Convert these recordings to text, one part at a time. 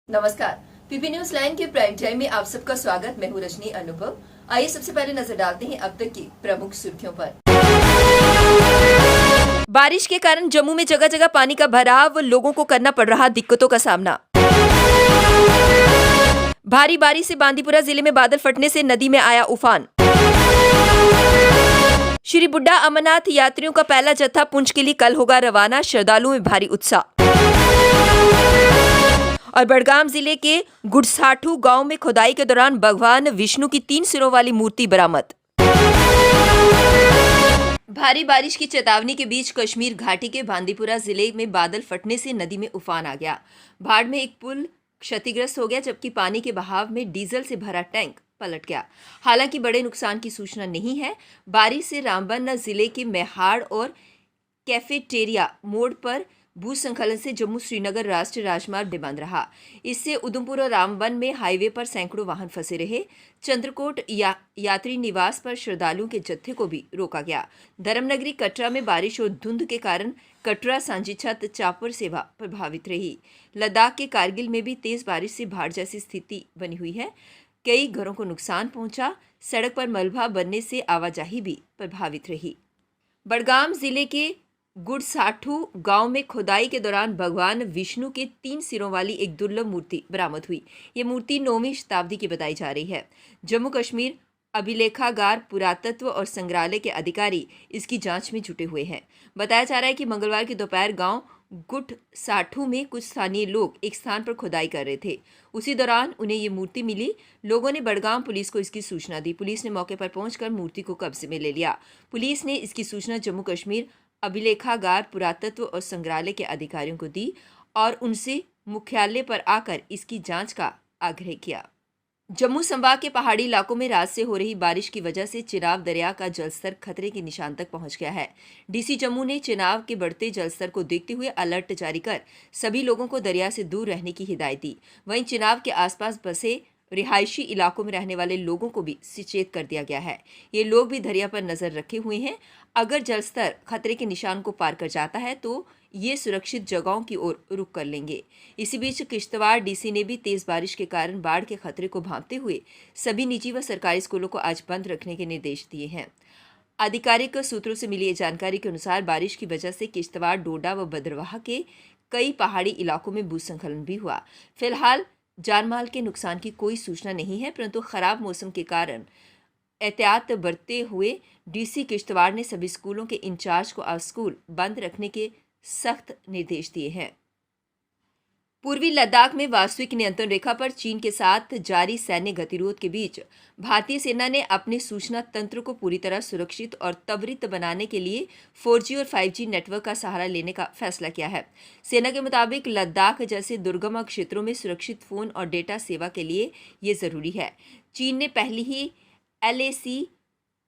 नमस्कार। PP news line के prime time में आप सबका स्वागत। मैं हूं रजनी अनुभव। आइए सबसे पहले नजर डालते हैं अब तक की प्रमुख सुर्खियों पर। बारिश के कारण जम्मू में जगह जगह पानी का भराव, लोगों को करना पड़ रहा दिक्कतों का सामना। भारी बारिश से बांदीपुरा जिले में बादल फटने से नदी में आया उफान। श्री बुड्ढा अमरनाथ यात्रियों का पहला जत्था पुंछ के लिए कल होगा रवाना, श्रद्धालुओं में भारी उत्साह। और बड़गाम जिले के गुड़साठू गांव में खुदाई के दौरान भगवान विष्णु की 3 सिरों वाली मूर्ति बरामद। भारी बारिश की चेतावनी के बीच कश्मीर घाटी के बांदीपुरा जिले में बादल फटने से नदी में उफान आ गया। बाढ़ में एक पुल क्षतिग्रस्त हो गया, जबकि पानी के बहाव में डीजल से भरा टैंक पलट गया। हालांकि बड़े नुकसान की सूचना नहीं है। बारिश से रामबन जिले के मेहाड़ और कैफेटेरिया मोड़ पर भूस्खलन से जम्मू श्रीनगर राष्ट्रीय राजमार्ग बंद रहा। इससे उधमपुर और रामबन में हाईवे पर सैकड़ों वाहन फंसे रहे। चंद्रकोट यात्री निवास पर श्रद्धालुओं के जत्थे को भी रोका गया। धर्मनगरी कटरा में बारिश और धुंध के कारण कटरा सांजीछत चापर सेवा प्रभावित रही। लद्दाख के कारगिल में भी तेज बारिश से बाढ़ जैसी स्थिति बनी हुई है। कई घरों को नुकसान पहुंचा। सड़क पर मलबा बनने से आवाजाही भी प्रभावित रही। बड़गाम जिले के गुड़साठू गांव में खुदाई के दौरान भगवान विष्णु के 3 सिरों वाली एक दुर्लभ मूर्ति बरामद हुई। ये मूर्ति 9वीं शताब्दी की बताई जा रही है। जम्मू कश्मीर अभिलेखागार, पुरातत्व और संग्रहालय के अधिकारी इसकी जांच में जुटे हुए हैं। बताया जा रहा है कि मंगलवार की दोपहर गांव गुड़साठू में कुछ स्थानीय लोग एक स्थान पर खुदाई कर रहे थे। उसी दौरान उन्हें ये मूर्ति मिली। लोगों ने बड़गाम पुलिस को इसकी सूचना दी। पुलिस ने मौके पर पहुंचकर मूर्ति को कब्जे में ले लिया। पुलिस ने इसकी सूचना जम्मू कश्मीर अभिलेखागार, पुरातत्व और संग्रहालय के अधिकारियों को दी और उनसे मुख्यालय पर आकर इसकी जांच का आग्रह किया। जम्मू संभाग के पहाड़ी इलाकों में रात से हो रही बारिश की वजह से चिनाब दरिया का जलस्तर खतरे के निशान तक पहुंच गया है। डीसी जम्मू ने चिनाब के बढ़ते जलस्तर को देखते हुए अलर्ट जारी कर सभी लोगों को दरिया से दूर रहने की हिदायत दी। वहीं चिनाब के आसपास बसे रिहायशी इलाकों में रहने वाले लोगों को भी सचेत कर दिया गया है। ये लोग भी दरिया पर नजर रखे हुए हैं। अगर जलस्तर खतरे के निशान को पार कर जाता है तो ये सुरक्षित जगहों की ओर रुख कर लेंगे। इसी बीच किश्तवाड़ डीसी ने भी तेज बारिश के कारण बाढ़ के खतरे को भांपते हुए सभी निजी व सरकारी स्कूलों को आज बंद रखने के निर्देश दिए हैं। आधिकारिक सूत्रों से मिली जानकारी के अनुसार बारिश की वजह से किश्तवाड़, डोडा व भद्रवाह के कई पहाड़ी इलाकों में भूस्खलन भी हुआ। फिलहाल जानमाल के नुकसान की कोई सूचना नहीं है, परंतु खराब मौसम के कारण एहतियात बरतते हुए डीसी किश्तवाड़ ने सभी स्कूलों के इंचार्ज को आज स्कूल बंद रखने के सख्त निर्देश दिए हैं। पूर्वी लद्दाख में वास्तविक नियंत्रण रेखा पर चीन के साथ जारी सैन्य गतिरोध के बीच भारतीय सेना ने अपने सूचना तंत्र को पूरी तरह सुरक्षित और त्वरित बनाने के लिए 4G और 5G नेटवर्क का सहारा लेने का फैसला किया है। सेना के मुताबिक लद्दाख जैसे दुर्गम क्षेत्रों में सुरक्षित फोन और डेटा सेवा के लिए ये जरूरी है। चीन ने पहले ही LAC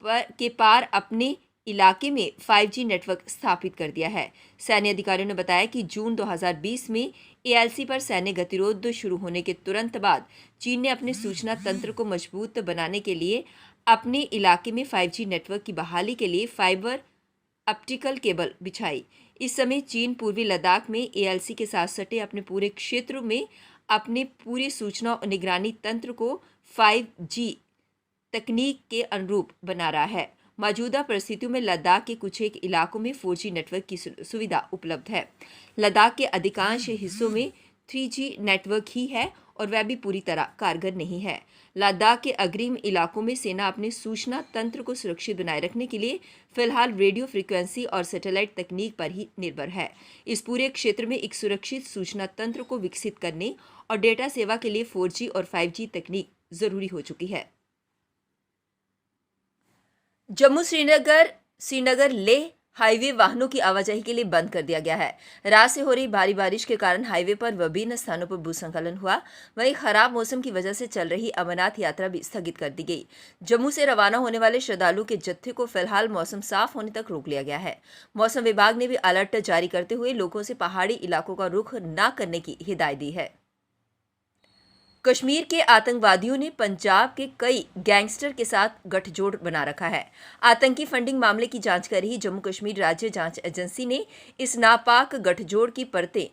के पार अपने इलाके में 5G नेटवर्क स्थापित कर दिया है। सैन्य अधिकारियों ने बताया कि जून 2020 में ALC पर सैन्य गतिरोध शुरू होने के तुरंत बाद चीन ने अपने सूचना तंत्र को मजबूत बनाने के लिए अपने इलाके में 5G नेटवर्क की बहाली के लिए फाइबर ऑप्टिकल केबल बिछाई। इस समय चीन पूर्वी लद्दाख में ALC के साथ सटे अपने पूरे क्षेत्र में अपने पूरे सूचना और निगरानी तंत्र को 5G तकनीक के अनुरूप बना रहा है। मौजूदा परिस्थितियों में लद्दाख के कुछ एक इलाकों में 4G नेटवर्क की सुविधा उपलब्ध है। लद्दाख के अधिकांश हिस्सों में 3G नेटवर्क ही है और वह भी पूरी तरह कारगर नहीं है। लद्दाख के अग्रिम इलाकों में सेना अपने सूचना तंत्र को सुरक्षित बनाए रखने के लिए फिलहाल रेडियो फ्रीक्वेंसी और सैटेलाइट तकनीक पर ही निर्भर है। इस पूरे क्षेत्र में एक सुरक्षित सूचना तंत्र को विकसित करने और डेटा सेवा के लिए 4G और 5G तकनीक जरूरी हो चुकी है। जम्मू श्रीनगर लेह हाईवे वाहनों की आवाजाही के लिए बंद कर दिया गया है। रात से हो रही भारी बारिश के कारण हाईवे पर विभिन्न स्थानों पर भूस्खलन हुआ। वहीं खराब मौसम की वजह से चल रही अमरनाथ यात्रा भी स्थगित कर दी गई। जम्मू से रवाना होने वाले श्रद्धालुओं के जत्थे को फिलहाल मौसम साफ होने तक रोक लिया गया है। मौसम विभाग ने भी अलर्ट जारी करते हुए लोगों से पहाड़ी इलाकों का रुख न करने की हिदायत दी है। कश्मीर के आतंकवादियों ने पंजाब के कई गैंगस्टर के साथ गठजोड़ बना रखा है। आतंकी फंडिंग मामले की जांच कर रही जम्मू कश्मीर राज्य जांच एजेंसी ने इस नापाक गठजोड़ की परतें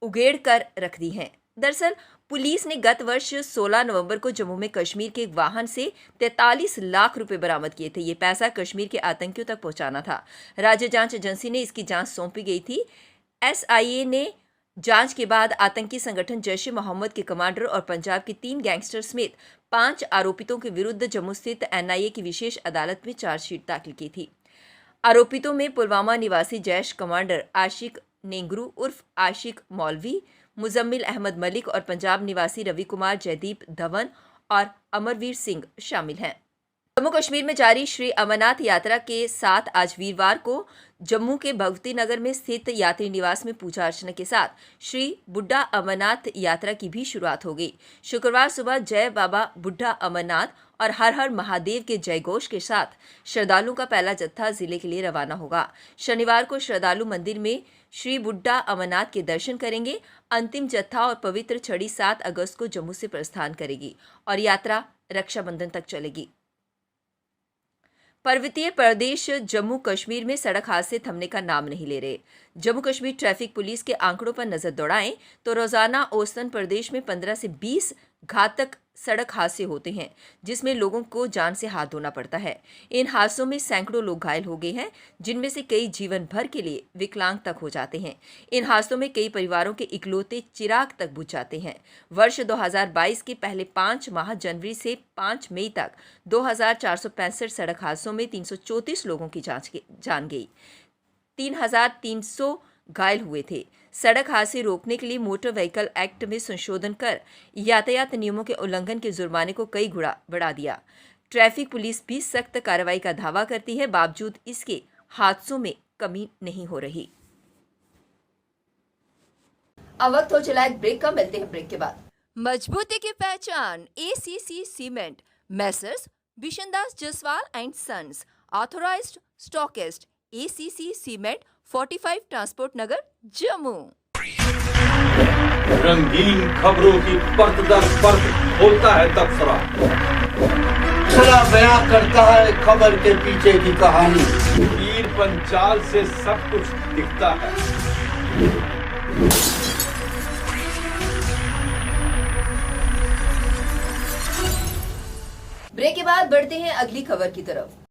उगेड़ कर रख दी हैं। दरअसल पुलिस ने गत वर्ष 16 नवंबर को जम्मू में कश्मीर के एक वाहन से 43 लाख रुपए बरामद किए थे। ये पैसा कश्मीर के आतंकियों तक पहुंचाना था। राज्य जांच एजेंसी ने इसकी जांच सौंपी गई थी। एसआईए ने जांच के बाद आतंकी संगठन जैश ए मोहम्मद के कमांडर और पंजाब के 3 गैंगस्टर समेत 5 आरोपितों के विरुद्ध जम्मू स्थित एनआईए की विशेष अदालत में चार्जशीट दाखिल की थी। आरोपितों में पुलवामा निवासी जैश कमांडर आशिक नेंगरू उर्फ आशिक मौलवी, मुजम्मिल अहमद मलिक और पंजाब निवासी रवि कुमार, जयदीप धवन और अमरवीर सिंह शामिल हैं। जम्मू कश्मीर में जारी श्री अमरनाथ यात्रा के साथ आज वीरवार को जम्मू के भगवती नगर में स्थित यात्री निवास में पूजा अर्चना के साथ श्री बुड्ढा अमरनाथ यात्रा की भी शुरुआत हो गई। शुक्रवार सुबह जय बाबा बुड्ढा अमरनाथ और हर हर महादेव के जयघोष के साथ श्रद्धालुओं का पहला जत्था जिले के लिए रवाना होगा। शनिवार को श्रद्धालु मंदिर में श्री बुड्ढा अमरनाथ के दर्शन करेंगे। अंतिम जत्था और पवित्र छड़ी 7 अगस्त को जम्मू से प्रस्थान करेगी और यात्रा रक्षाबंधन तक चलेगी। पर्वतीय प्रदेश जम्मू कश्मीर में सड़क हादसे थमने का नाम नहीं ले रहे। जम्मू कश्मीर ट्रैफिक पुलिस के आंकड़ों पर नजर दौड़ाएं तो रोजाना औसतन प्रदेश में 15 से 20 घातक सड़क हादसे होते हैं, जिसमें लोगों को जान से हाथ धोना पड़ता है। इन हादसों में सैकड़ों लोग घायल हो गए हैं, जिनमें से कई जीवन भर के लिए विकलांग तक हो जाते हैं। इन हादसों में कई परिवारों के इकलौते चिराग तक बुझ जाते हैं। वर्ष 2022 के पहले 5 माह जनवरी से 5 मई तक 2465 सड़क हादसों में 334 लोगों की जान गई, 3300 घायल हुए थे। सड़क हादसे रोकने के लिए मोटर व्हीकल एक्ट में संशोधन कर यातायात नियमों के उल्लंघन के जुर्माने को कई गुना बढ़ा दिया। ट्रैफिक पुलिस भी सख्त कार्रवाई का दावा करती है, बावजूद इसके हादसों में कमी नहीं हो रही। अब वक्त हो चला एक ब्रेक का, मिलते हैं ब्रेक के बाद। मजबूती की पहचान ACC cement, messrs Bishandas Jaswal and sons, authorised stockist, ACC cement, 45 transport Nagar, Jammu. रंगीन खबरों की परत दर परत खोलता है तबसरा, बयां करता है खबर के पीछे की कहानी। तीर पंचाल से सब कुछ दिखता है। ब्रेक के बाद बढ़ते हैं अगली खबर की तरफ।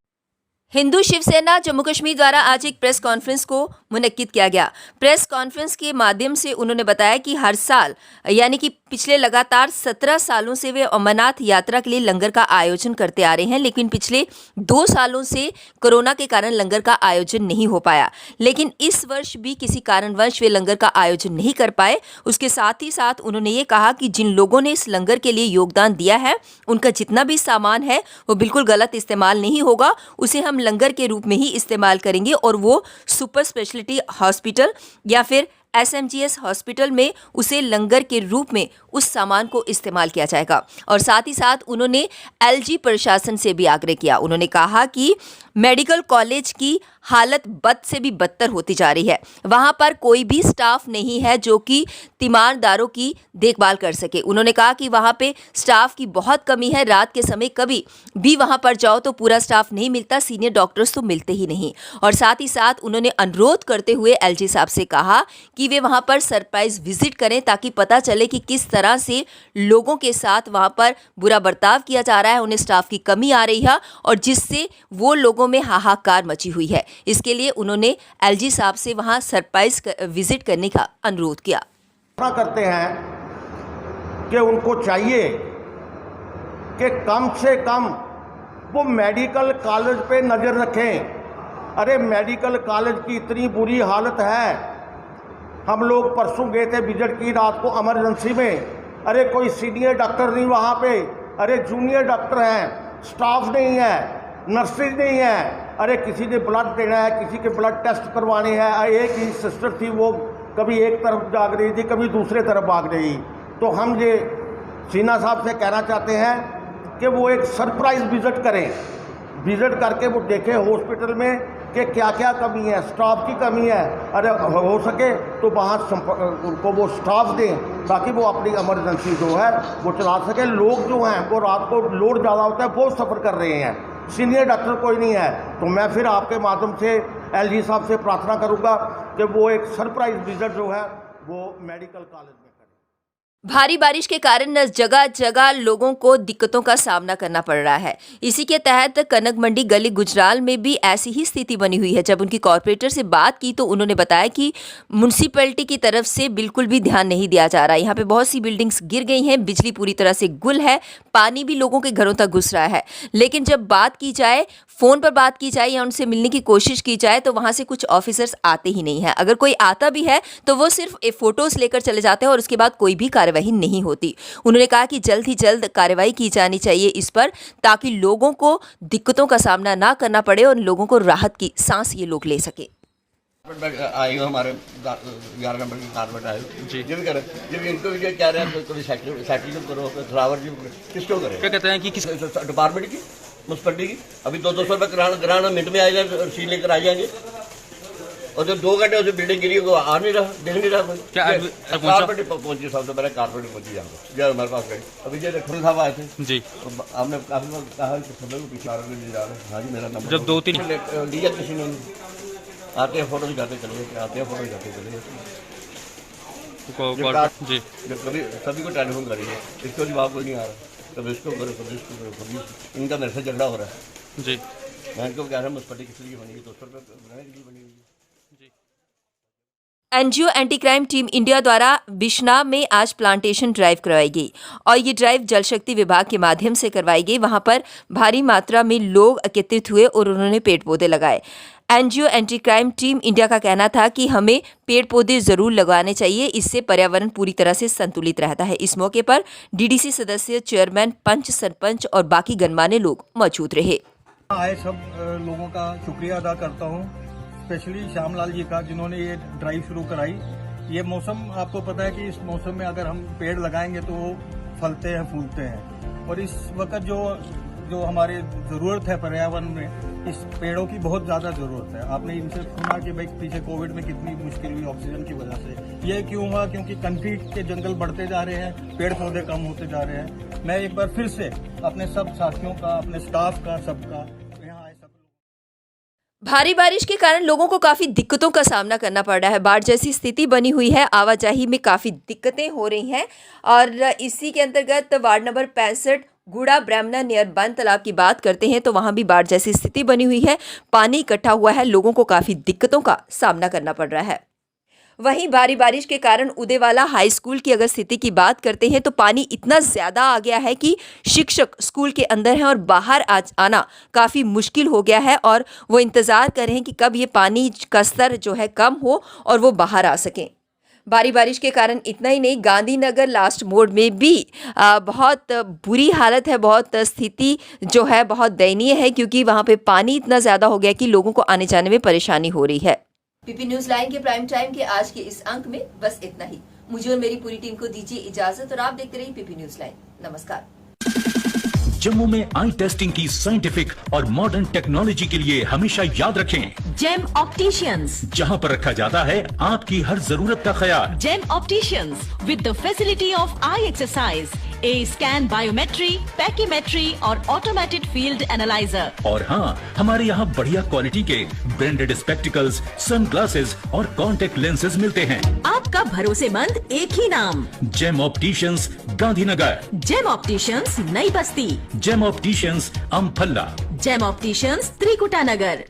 हिंदू शिवसेना जम्मू कश्मीर द्वारा आज एक प्रेस कॉन्फ्रेंस को मुनक्किद किया गया। प्रेस कॉन्फ्रेंस के माध्यम से उन्होंने बताया कि हर साल यानी कि पिछले लगातार 17 सालों से वे अमरनाथ यात्रा के लिए लंगर का आयोजन करते आ रहे हैं, लेकिन पिछले 2 सालों से कोरोना के कारण लंगर का आयोजन नहीं हो पाया। लेकिन इस वर्ष भी किसी कारणवश वे लंगर का आयोजन नहीं कर पाए। उसके साथ ही साथ उन्होंने ये कहा कि जिन लोगों ने इस लंगर के लिए योगदान दिया है, उनका जितना भी सामान है वो बिल्कुल गलत इस्तेमाल नहीं होगा, उसे हम लंगर के रूप में ही इस्तेमाल करेंगे और वो सुपर स्पेशलिटी हॉस्पिटल या फिर एसएमजीएस हॉस्पिटल में उसे लंगर के रूप में उस सामान को इस्तेमाल किया जाएगा। और साथ ही साथ उन्होंने एलजी प्रशासन से भी आग्रह किया। उन्होंने कहा कि मेडिकल कॉलेज की हालत बद से भी बदतर होती जा रही है। वहां पर कोई भी स्टाफ नहीं है जो कि तीमारदारों की देखभाल कर सके। उन्होंने कहा कि वहां पे स्टाफ की बहुत कमी है। रात के समय कभी भी वहां पर जाओ तो पूरा स्टाफ नहीं मिलता, सीनियर डॉक्टर्स तो मिलते ही नहीं। और साथ ही साथ उन्होंने अनुरोध करते हुए एलजी साहब से कहा कि वे वहां पर सरप्राइज विजिट करें ताकि पता चले कि किस तरह से लोगों के साथ वहां पर बुरा बर्ताव किया जा रहा है, उन्हें स्टाफ की कमी आ रही है और जिससे वो लोगों में हाहाकार मची हुई है। इसके लिए उन्होंने एलजी साहब से वहां सरप्राइज विजिट करने का अनुरोध किया। करते हैं कि उनको चाहिए कि कम से कम वो मेडिकल कॉलेज पे नज़र रखें। अरे मेडिकल कॉलेज की इतनी बुरी हालत है। हम लोग परसों गए थे विजिट की रात को इमरजेंसी में। अरे कोई सीनियर डॉक्टर नहीं वहाँ पे, अरे जूनियर डॉक्टर हैं, स्टाफ नहीं है, नर्सेज नहीं है। अरे किसी ने ब्लड देना है, किसी के ब्लड टेस्ट करवाने हैं। एक ही सिस्टर थी, वो कभी एक तरफ भाग रही थी, कभी दूसरे तरफ भाग रही। तो हम ये सिन्हा साहब से कहना चाहते हैं कि वो एक सरप्राइज विजिट करें, विजिट करके वो देखें हॉस्पिटल में कि क्या क्या कमी है, स्टाफ की कमी है। अरे हो सके तो वहाँ उनको वो स्टाफ दें ताकि वो अपनी इमरजेंसी जो है वो चला सके। लोग जो हैं वो रात को लोड ज़्यादा होता है, बहुत सफ़र कर रहे हैं, सीनियर डॉक्टर कोई नहीं है। तो मैं फिर आपके माध्यम से एलजी साहब से प्रार्थना करूंगा कि वो एक सरप्राइज विजिट जो है वो मेडिकल कॉलेज में करें। भारी बारिश के कारण जगह जगह लोगों को दिक्कतों का सामना करना पड़ रहा है। इसी के तहत कनक मंडी गली गुजराल में भी ऐसी ही स्थिति बनी हुई है। जब उनकी कॉर्पोरेटर से बात की तो उन्होंने बताया कि म्युनिसिपैलिटी की तरफ से बिल्कुल भी ध्यान नहीं दिया जा रहा है। यहाँ पे बहुत सी बिल्डिंग्स गिर गई हैं, बिजली पूरी तरह से गुल है, पानी भी लोगों के घरों तक घुस रहा है। लेकिन जब बात की जाए, फ़ोन पर बात की जाए या उनसे मिलने की कोशिश की जाए तो वहाँ से कुछ ऑफिसर्स आते ही नहीं हैं। अगर कोई आता भी है तो वो सिर्फ फ़ोटोज़ लेकर चले जाते हैं और उसके बाद कोई भी कार्रवाई नहीं होती। उन्होंने कहा कि जल्द ही जल्द कार्रवाई की जानी चाहिए इस पर, ताकि लोगों को दिक्कतों का सामना ना करना पड़े और लोगों को राहत की सांस ये लोग ले सके। आए हो हमारे 11 नंबर की कार में आए जी जो भी करे जब इनको भी क्या रहे हैं कभी सेटल करो ड्राइवर जी किसको करें क्या कहते हैं कि किस डिपार्टमेंट की म्यूनसिपलिटी की अभी 200 रुपये कराना मिनट में आएगा सील लेकर आ जाएंगे और जो 2 घंटे उसे बिल्डिंग गिरी को आ नहीं रहा देख नहीं रहा कोई क्या कारपेट पहुंची सबसे पहले कारपेट पहुंची यहाँ पर जो हमारे पास गई अभी जो खुद साहब आए थे जी हमने काफी बार कहा कि सब लोग पीछे आ रहे ले जा रहे हैं हाँ जी मेरा नंबर जब 2-3 लिया किसी ने आते हैं फोटो दिखाते चले आते हैं फोटो दिखाते चले जी जब कभी सभी को टेलीफोन करिए इसको जवाब कोई नहीं आ रहा कभी इसको करो कभी इसको करो कभी इनका मेरे से झगड़ा हो रहा है जी मैं इनको कह रहा हूँ म्यूनसिपलिटी किस लिए बनी है 200 रुपये बनाने के लिए बनी हुई है। NGO anti crime team India द्वारा बिश्ना में आज प्लांटेशन ड्राइव करवाई गई और ये ड्राइव जल शक्ति विभाग के माध्यम से करवाई गई। वहां पर भारी मात्रा में लोग एकत्रित हुए और उन्होंने पेड़ पौधे लगाए। NGO anti crime team India का कहना था कि हमें पेड़ पौधे जरूर लगाने चाहिए, इससे पर्यावरण पूरी तरह से संतुलित रहता है। इस मौके पर डीडीसी सदस्य, चेयरमैन, पंच, सरपंच और बाकी गणमान्य लोग मौजूद रहे। आए सब लोगों का शुक्रिया अदा करता हूँ, स्पेशली श्यामलाल जी का जिन्होंने ये ड्राइव शुरू कराई। ये मौसम आपको पता है कि इस मौसम में अगर हम पेड़ लगाएंगे तो वो फलते हैं फूलते हैं और इस वक्त जो हमारी ज़रूरत है पर्यावरण में, इस पेड़ों की बहुत ज़्यादा ज़रूरत है। आपने इनसे सुना कि भाई पीछे कोविड में कितनी मुश्किल हुई ऑक्सीजन की वजह से। ये क्यों हुआ? क्योंकि कंक्रीट के जंगल बढ़ते जा रहे हैं, पेड़ पौधे कम होते जा रहे हैं। मैं एक बार फिर से अपने सब साथियों का, अपने स्टाफ का, सबका भारी बारिश के कारण लोगों को काफी दिक्कतों का सामना करना पड़ रहा है। बाढ़ जैसी स्थिति बनी हुई है, आवाजाही में काफी दिक्कतें हो रही हैं और इसी के अंतर्गत वार्ड नंबर 65 गुड़ा ब्राह्मणा नियर बंद तालाब की बात करते हैं तो वहां भी बाढ़ जैसी स्थिति बनी हुई है। पानी इकट्ठा हुआ है, लोगों को काफी दिक्कतों का सामना करना पड़ रहा है। वहीं भारी बारिश के कारण उदेवाला हाई स्कूल की अगर स्थिति की बात करते हैं तो पानी इतना ज़्यादा आ गया है कि शिक्षक स्कूल के अंदर हैं और बाहर आना काफ़ी मुश्किल हो गया है और वो इंतज़ार कर रहे हैं कि कब ये पानी का स्तर जो है कम हो और वो बाहर आ सकें। भारी बारिश के कारण इतना ही नहीं, गांधीनगर लास्ट मोड़ में भी बहुत बुरी हालत है, बहुत स्थिति जो है बहुत दयनीय है क्योंकि वहाँ पे पानी इतना ज़्यादा हो गया कि लोगों को आने जाने में परेशानी हो रही है। पीपी न्यूज लाइन के प्राइम टाइम के आज के इस अंक में बस इतना ही। मुझे और मेरी पूरी टीम को दीजिए इजाजत और आप देखते रहिए पीपी न्यूज लाइन। नमस्कार। जम्मू में आई टेस्टिंग की साइंटिफिक और मॉडर्न टेक्नोलॉजी के लिए हमेशा याद रखें जेम ऑप्टिशियंस, जहां पर रखा जाता है आपकी हर जरूरत का ख्याल। Gem opticians with the facility of eye exercise, a scan, biometry, pachymetry और ऑटोमेटेड फील्ड एनालाइजर। और हाँ, हमारे यहाँ बढ़िया क्वालिटी के ब्रांडेड स्पेक्टिकल्स, सनग्लासेस और कॉन्टेक्ट लेंसेज मिलते हैं। आपका भरोसेमंद एक ही नाम, Gem opticians, Gandhinagar. Gem opticians, Nai Basti. Gem opticians, Amphalla. Gem opticians, Trikuta नगर।